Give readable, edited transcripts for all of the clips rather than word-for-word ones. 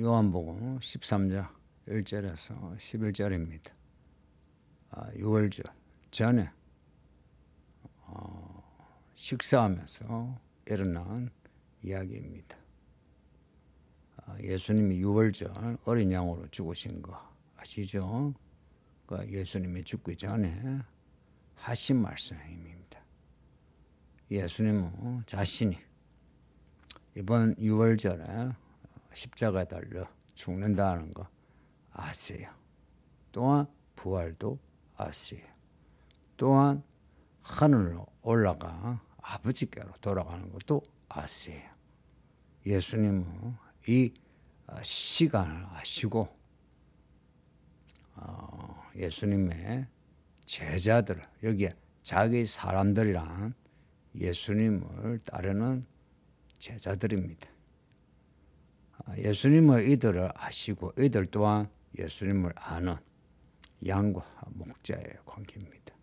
요한복음 13장 1절에서 11절입니다. 유월절 전에 식사하면서 일어난 이야기입니다. 예수님이 유월절 어린 양으로 죽으신 거 아시죠? 예수님이 죽기 전에 하신 말씀입니다. 예수님은 자신이 이번 유월절에 십자가에 달려 죽는다는 거 아세요. 또한 부활도 아세요. 또한 하늘로 올라가 아버지께로 돌아가는 것도 아세요. 예수님은 이 시간을 아시고 예수님의 제자들, 여기에 자기 사람들이란 예수님을 따르는 제자들입니다. 예수님은 이들을 아시고 이들 또한 예수님을 아는 양과 목자의 관계입니다.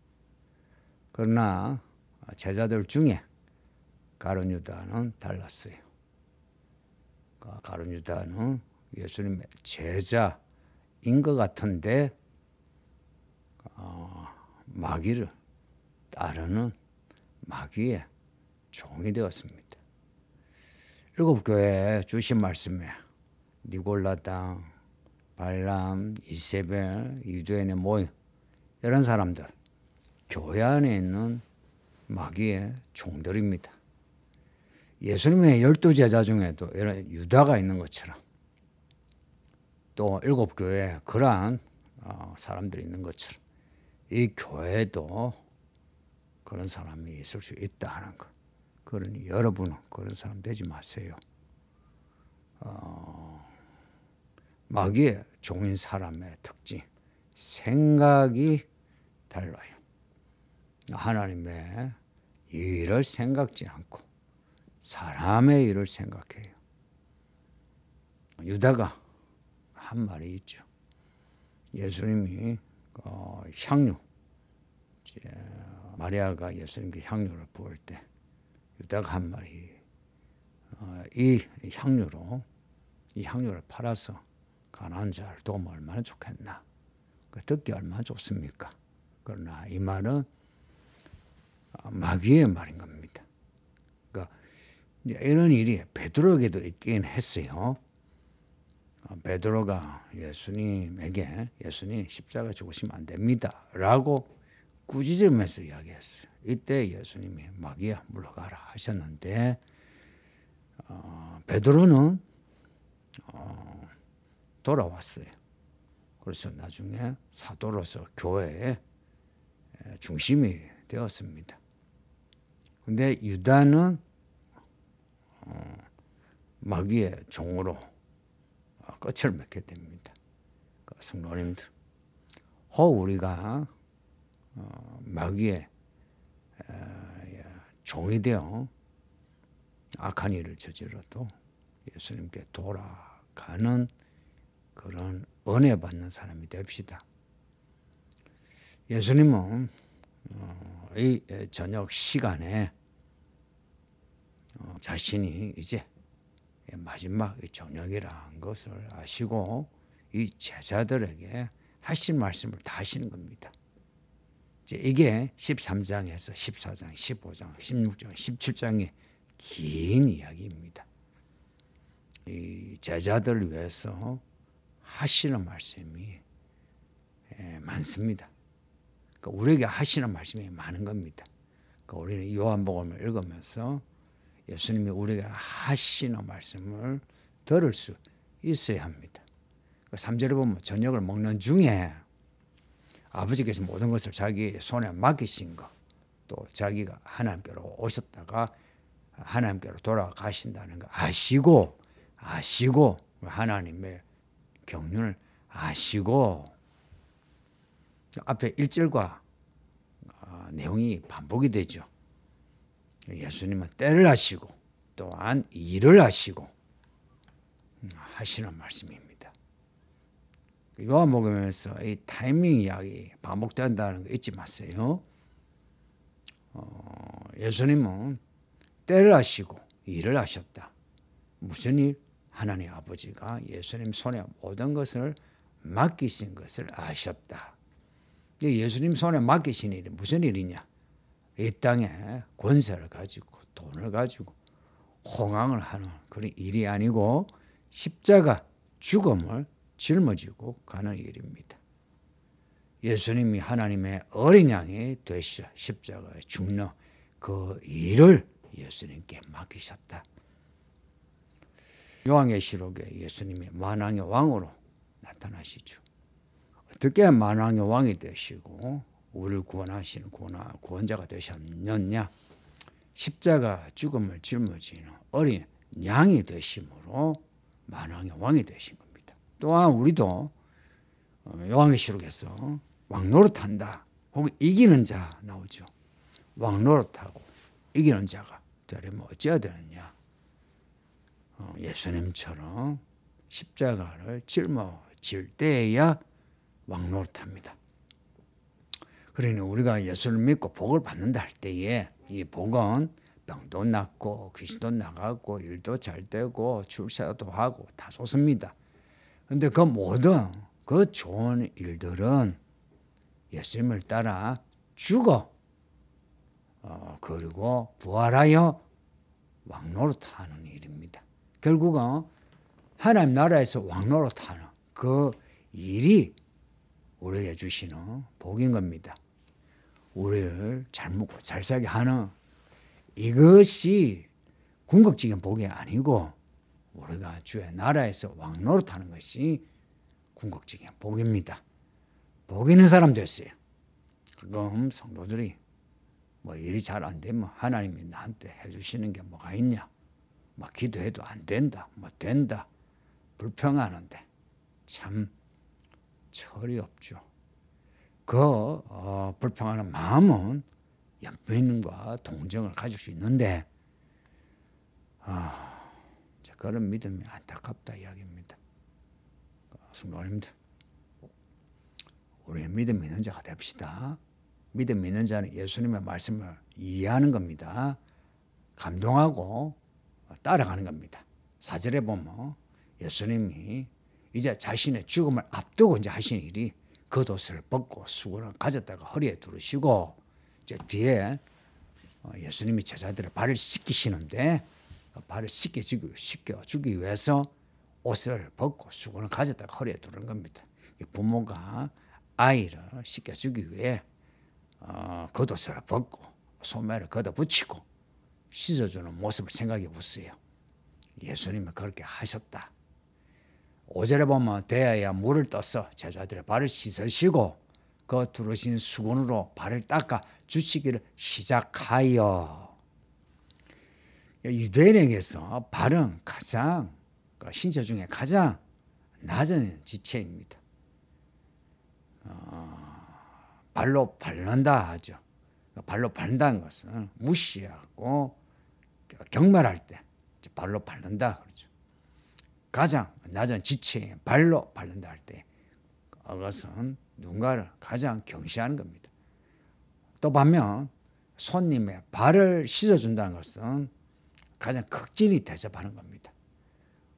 그러나 제자들 중에 가룟 유다는 달랐어요. 가룟 유다는 예수님의 제자인 것 같은데 마귀를 따르는 마귀의 종이 되었습니다. 일곱 교회에 주신 말씀에 니골라당, 발람, 이세벨, 유대인의 모임 이런 사람들 교회 안에 있는 마귀의 종들입니다. 예수님의 12제자 중에도 이런 유다가 있는 것처럼 또 일곱 교회에 그러한 사람들이 있는 것처럼 이 교회도 그런 사람이 있을 수 있다 하는 것. 그러니 여러분은 그런 사람 되지 마세요. 마귀의 종인 사람의 특징, 생각이 달라요. 하나님의 일을 생각지 않고 사람의 일을 생각해요. 유다가 한 말이 있죠. 예수님이 향유, 마리아가 예수님께 향유를 부을 때 유다가 한 말이 이 향유를 팔아서 가난한 자를 도우면 얼마나 좋겠나. 듣기 얼마나 좋습니까? 그러나 이 말은 마귀의 말인 겁니다. 그러니까 이런 일이 베드로에게도 있긴 했어요. 베드로가 예수님에게 예수님 십자가 죽으시면 안 됩니다 라고 꾸짖으면서 이야기했어요. 이때 예수님이 마귀야 물러가라 하셨는데 베드로는 돌아왔어요. 그래서 나중에 사도로서 교회의 중심이 되었습니다. 근데 유다는 마귀의 종으로 끝을 맺게 됩니다. 성도님들, 우리가 마귀의 종이 되어 악한 일을 저질러도 예수님께 돌아가는 그런 은혜 받는 사람이 됩시다. 예수님은 이 저녁 시간에 자신이 이제 마지막 저녁이라는 것을 아시고 이 제자들에게 하신 말씀을 다 하시는 겁니다. 이게 13장에서 14장, 15장, 16장, 17장의 긴 이야기입니다. 이 제자들을 위해서 하시는 말씀이 많습니다. 그러니까 우리에게 하시는 말씀이 많은 겁니다. 그러니까 우리는 요한복음을 읽으면서 예수님이 우리에게 하시는 말씀을 들을 수 있어야 합니다. 3절에 보면 저녁을 먹는 중에 아버지께서 모든 것을 자기 손에 맡기신 것, 또 자기가 하나님께로 오셨다가 하나님께로 돌아가신다는 거 아시고 하나님의 경륜을 아시고 앞에 1절과 내용이 반복이 되죠. 예수님은 때를 아시고 또한 일을 아시고 하시는 말씀입니다. 요한복음에서 이 타이밍 이야기 반복된다는 거 잊지 마세요. 예수님은 때를 아시고 일을 하셨다. 무슨 일? 하나님 아버지가 예수님 손에 모든 것을 맡기신 것을 아셨다. 예수님 손에 맡기신 일이 무슨 일이냐? 이 땅에 권세를 가지고 돈을 가지고 호강을 하는 그런 일이 아니고 십자가 죽음을 짊어지고 가는 일입니다. 예수님이 하나님의 어린 양이 되셔 십자가에 죽는 그 일을 예수님께 맡기셨다. 요한계시록에 예수님이 만왕의 왕으로 나타나시죠. 어떻게 만왕의 왕이 되시고 우리를 구원하시는 구원자가 되셨느냐? 십자가 죽음을 짊어지는 어린 양이 되심으로 만왕의 왕이 되신 겁니다. 또한 우리도 요한계시록에서 왕노릇한다 혹은 이기는 자 나오죠. 왕노릇하고 이기는 자가 되려면 어찌해야 되느냐? 예수님처럼 십자가를 짊어질 때에야 왕노릇합니다. 그러니 우리가 예수를 믿고 복을 받는다 할 때에 이 복은 병도 낫고 귀신도 나가고 일도 잘 되고 출세도 하고 다 좋습니다. 그런데 그 모든 그 좋은 일들은 예수님을 따라 죽어 그리고 부활하여 왕노릇하는 일입니다. 결국은 하나님 나라에서 왕노릇하는 그 일이 우리에게 주시는 복인 겁니다. 우리를 잘 먹고 잘 살게 하는 이것이 궁극적인 복이 아니고 우리가 주의 나라에서 왕노릇하는 것이 궁극적인 복입니다. 복 있는 사람 됐어요. 그럼 성도들이 뭐 일이 잘 안 되면 하나님이 나한테 해주시는 게 뭐가 있냐? 뭐 기도해도 안 된다, 뭐 된다, 불평하는데 참 철이 없죠. 그 불평하는 마음은 연민과 동정을 가질 수 있는데 그런 믿음이 안타깝다 이야기입니다. 성도님들, 우리 믿음 있는 자가 됩시다. 믿음 있는 자는 예수님의 말씀을 이해하는 겁니다. 감동하고 따라가는 겁니다. 4절에 보면 예수님이 이제 자신의 죽음을 앞두고 이제 하신 일이 겉옷을 벗고 수건을 가졌다가 허리에 두르시고 이제 뒤에 예수님이 제자들의 발을 씻기시는데 발을 씻겨주기 위해서 옷을 벗고 수건을 가졌다가 허리에 두르는 겁니다. 부모가 아이를 씻겨주기 위해 겉옷을 벗고 소매를 걷어붙이고 씻어주는 모습을 생각해 보세요. 예수님은 그렇게 하셨다. 5절에 보면 대야에 물을 떠서 제자들의 발을 씻으시고 그 두르신 수건으로 발을 닦아 주시기를 시작하여. 유대인에게서 발은 가장 신체 중에 가장 낮은 지체입니다. 발로 밟는다 하죠. 발로 밟는다는 것은 무시하고 경멸할 때 발로 밟는다 그러죠. 가장 낮은 지체에 발로 밟는다 할 때 그것은 누군가를 가장 경시하는 겁니다. 또 반면 손님의 발을 씻어준다는 것은 가장 극진히 대접하는 겁니다.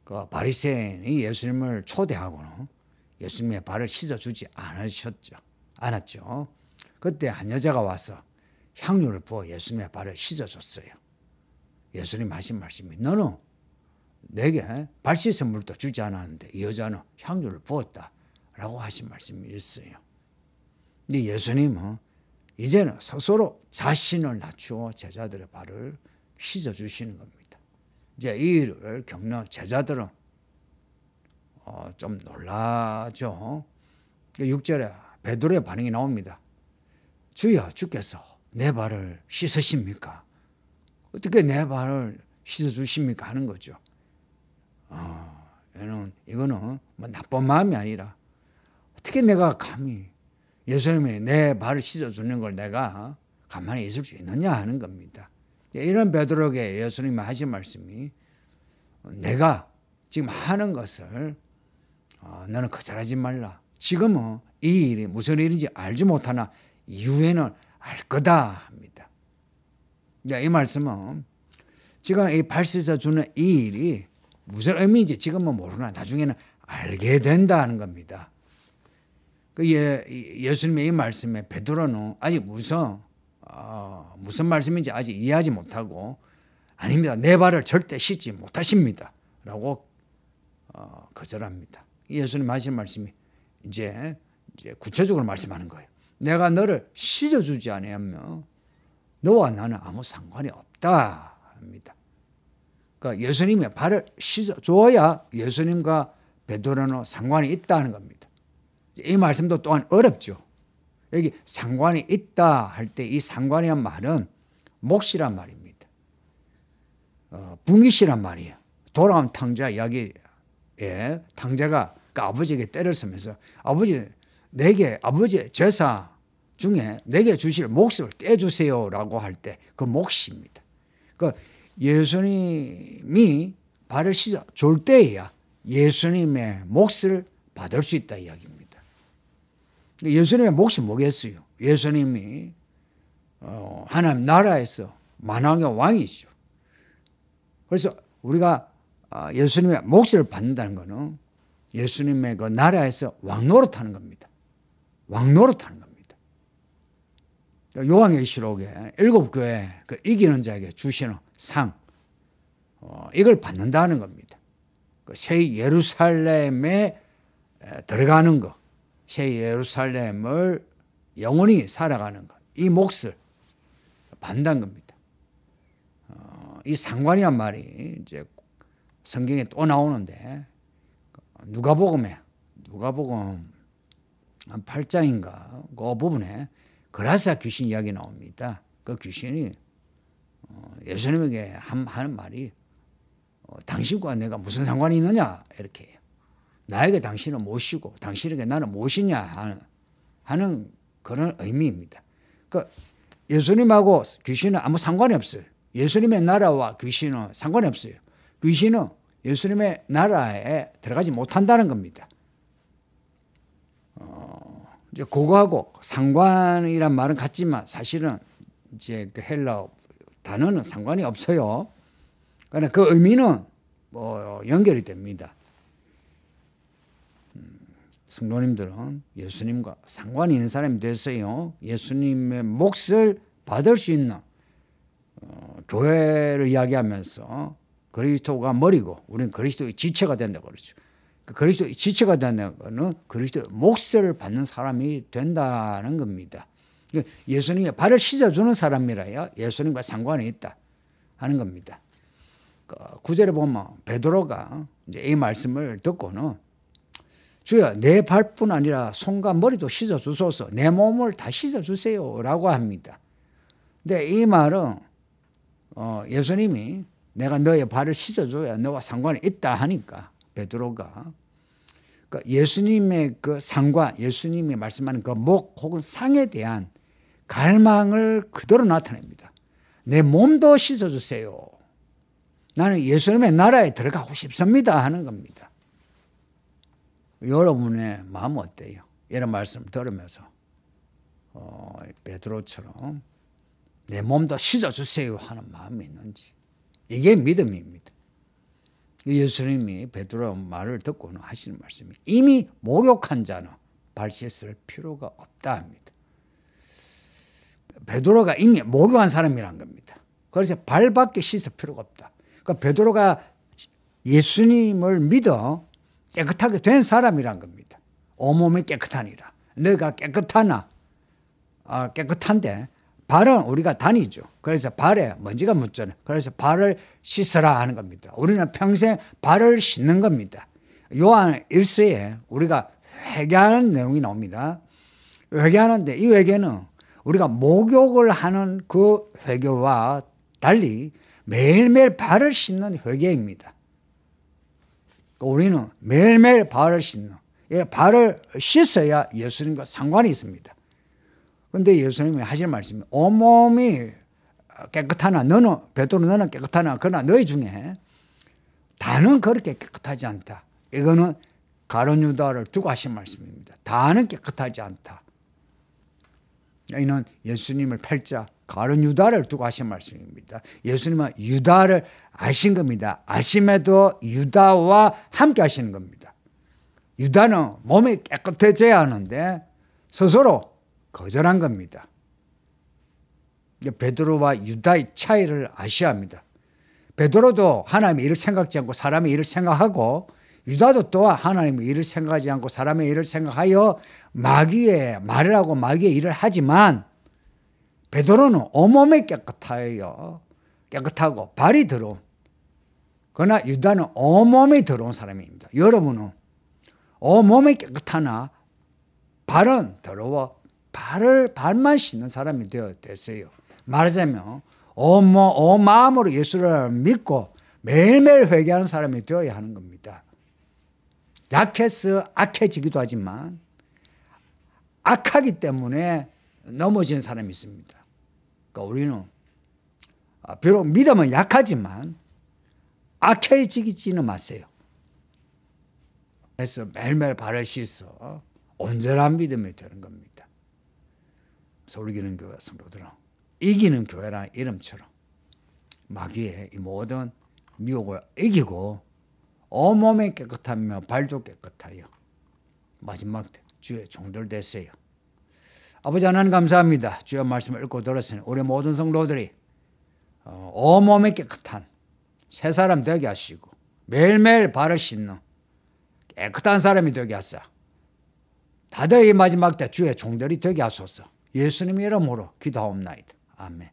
그 바리새인이 예수님을 초대하고는 예수님의 발을 씻어주지 않았죠. 그때 한 여자가 와서 향유를 부어 예수님의 발을 씻어줬어요. 예수님 하신 말씀이 너는 내게 발 씻은 물도 주지 않았는데 이 여자는 향유를 부었다라고 하신 말씀이 있어요. 근데 예수님은 이제는 스스로 자신을 낮추어 제자들의 발을 씻어주시는 겁니다. 이제 이 일을 겪는 제자들은 좀 놀라죠. 6절에 베드로의 반응이 나옵니다. 주여, 주께서 내 발을 씻으십니까? 어떻게 내 발을 씻어주십니까? 하는 거죠. 이거는 뭐 나쁜 마음이 아니라 어떻게 내가 감히 예수님이 내 발을 씻어주는 걸 내가 가만히 있을 수 있느냐 하는 겁니다. 이런 베드로에게 예수님이 하신 말씀이 내가 지금 하는 것을 너는 거절하지 말라. 지금은 이 일이 무슨 일인지 알지 못하나 이후에는 알 거다 합니다. 이 말씀은 지금 이 발 씻어주는 이 일이 무슨 의미인지 지금은 모르나 나중에는 알게 된다는 겁니다. 예수님의 이 말씀에 베드로는 아직 무슨 말씀인지 아직 이해하지 못하고 아닙니다. 내 발을 절대 씻지 못하십니다. 라고 거절합니다. 예수님 하신 말씀이 이제 구체적으로 말씀하는 거예요. 내가 너를 씻어주지 않으면 너와 나는 아무 상관이 없다 합니다. 그러니까 예수님의 발을 씻어줘야 예수님과 베드로는 상관이 있다는 겁니다. 이 말씀도 또한 어렵죠. 여기 상관이 있다 할 때 이 상관이란 말은 몫이란 말입니다. 분깃이란 말이에요. 돌아온 탕자 이야기에 탕자가 그 아버지에게 때를 쓰면서 아버지 제사 중에 내게 주실 몫을 떼주세요라고 할 때 그 몫입니다. 그러니까 예수님이 발을 씻어 줄 때에야 예수님의 몫을 받을 수 있다 이야기입니다. 예수님의 몫이 뭐겠어요? 예수님이 하나님 나라에서 만왕의 왕이시죠. 그래서 우리가 예수님의 몫을 받는다는 것은 예수님의 그 나라에서 왕노릇하는 겁니다. 왕노릇하는 겁니다. 요한계시록에 7교회 그 이기는 자에게 주시는 상, 이걸 받는다는 겁니다. 그 새 예루살렘에 들어가는 것, 새 예루살렘을 영원히 살아가는 것, 이 몫을 받는다는 겁니다. 이 상관이란 말이 이제 성경에 또 나오는데 누가복음 8장인가 그 부분에 그라사 귀신 이야기 나옵니다. 그 귀신이 예수님에게 하는 말이 당신과 내가 무슨 상관이 있느냐 이렇게 해요. 나에게 당신은 무엇이고 당신에게 나는 무엇이냐 하는 그런 의미입니다. 그러니까 예수님하고 귀신은 아무 상관이 없어요. 예수님의 나라와 귀신은 상관이 없어요. 귀신은 예수님의 나라에 들어가지 못한다는 겁니다. 이제 그거하고 상관이란 말은 같지만 사실은 이제 그 헬라어 단어는 상관이 없어요. 그러나 그 의미는 연결이 됩니다. 성도님들은 예수님과 상관이 있는 사람이 됐어요. 예수님의 몫을 받을 수 있는 교회를 이야기하면서 그리스도가 머리고 우리는 그리스도의 지체가 된다고 그러죠. 그 그리스도의 지체가 된다는 것은 그리스도의 몫을 받는 사람이 된다는 겁니다. 예수님의 발을 씻어주는 사람이라야 예수님과 상관이 있다 하는 겁니다. 9절에 보면 베드로가 이제 이 말씀을 듣고는 주여 내 발뿐 아니라 손과 머리도 씻어주소서 내 몸을 다 씻어주세요 라고 합니다. 근데 이 말은 예수님이 내가 너의 발을 씻어줘야 너와 상관이 있다 하니까 베드로가 그러니까 예수님의 그 상관, 예수님이 말씀하는 그 목 혹은 상에 대한 갈망을 그대로 나타냅니다. 내 몸도 씻어주세요. 나는 예수님의 나라에 들어가고 싶습니다 하는 겁니다. 여러분의 마음은 어때요? 이런 말씀을 들으면서 베드로처럼 내 몸도 씻어주세요 하는 마음이 있는지 이게 믿음입니다. 예수님이 베드로 말을 듣고는 하시는 말씀이 이미 목욕한 자는 발 씻을 필요가 없다 합니다. 베드로가 이미 목욕한 사람이란 겁니다. 그래서 발밖에 씻을 필요가 없다. 그러니까 베드로가 예수님을 믿어 깨끗하게 된 사람이란 겁니다. 온몸이 깨끗하니라. 너희가 깨끗한데 발은 우리가 다니죠. 그래서 발에 먼지가 묻잖아요. 그래서 발을 씻어라 하는 겁니다. 우리는 평생 발을 씻는 겁니다. 요한 1서에 우리가 회개하는 내용이 나옵니다. 회개하는데 이 회개는 우리가 목욕을 하는 그 회개와 달리 매일매일 발을 씻는 회개입니다. 우리는 매일매일 발을 씻는, 발을 씻어야 예수님과 상관이 있습니다. 그런데 예수님이 하실 말씀이 온몸이 깨끗하나 베드로 너는 깨끗하나 그러나 너희 중에 다는 그렇게 깨끗하지 않다. 이거는 가룟 유다를 두고 하신 말씀입니다. 다는 깨끗하지 않다. 이는 예수님을 팔자 가룟 유다를 두고 하신 말씀입니다. 예수님은 유다를 아신 겁니다. 아심에도 유다와 함께 하시는 겁니다. 유다는 몸이 깨끗해져야 하는데 스스로 거절한 겁니다. 베드로와 유다의 차이를 아셔야 합니다. 베드로도 하나님의 일을 생각지 않고 사람의 일을 생각하고, 유다도 또한 하나님의 일을 생각하지 않고 사람의 일을 생각하여 마귀의 말을 하고 마귀의 일을 하지만, 베드로는 온몸이 깨끗하고 발이 더러운, 그러나 유다는 온몸이 더러운 사람입니다. 여러분은 온몸이 깨끗하나 발은 더러워 발만 씻는 사람이 되었어요. 말하자면 온 마음으로 예수를 믿고 매일매일 회개하는 사람이 되어야 하는 겁니다. 약해서 악해지기도 하지만 악하기 때문에 넘어지는 사람이 있습니다. 그러니까 우리는 비록 믿음은 약하지만 악해지지는 마세요. 그래서 매일매일 발을 씻어 온전한 믿음이 되는 겁니다. 서울기는 교회 성도들은 이기는 교회라는 이름처럼 마귀의 이 모든 미혹을 이기고 온몸이 깨끗하며 발도 깨끗하여 마지막 때 주의 종들 되세요. 아버지 하나님 감사합니다. 주의 말씀을 읽고 들었으니 우리 모든 성도들이 온몸이 깨끗한 새 사람 되게 하시고 매일매일 발을 씻는 깨끗한 사람이 되게 하사 다들 이 마지막 때 주의 종들이 되게 하소서. 예수님의 이름으로 기도하옵나이다. 아멘.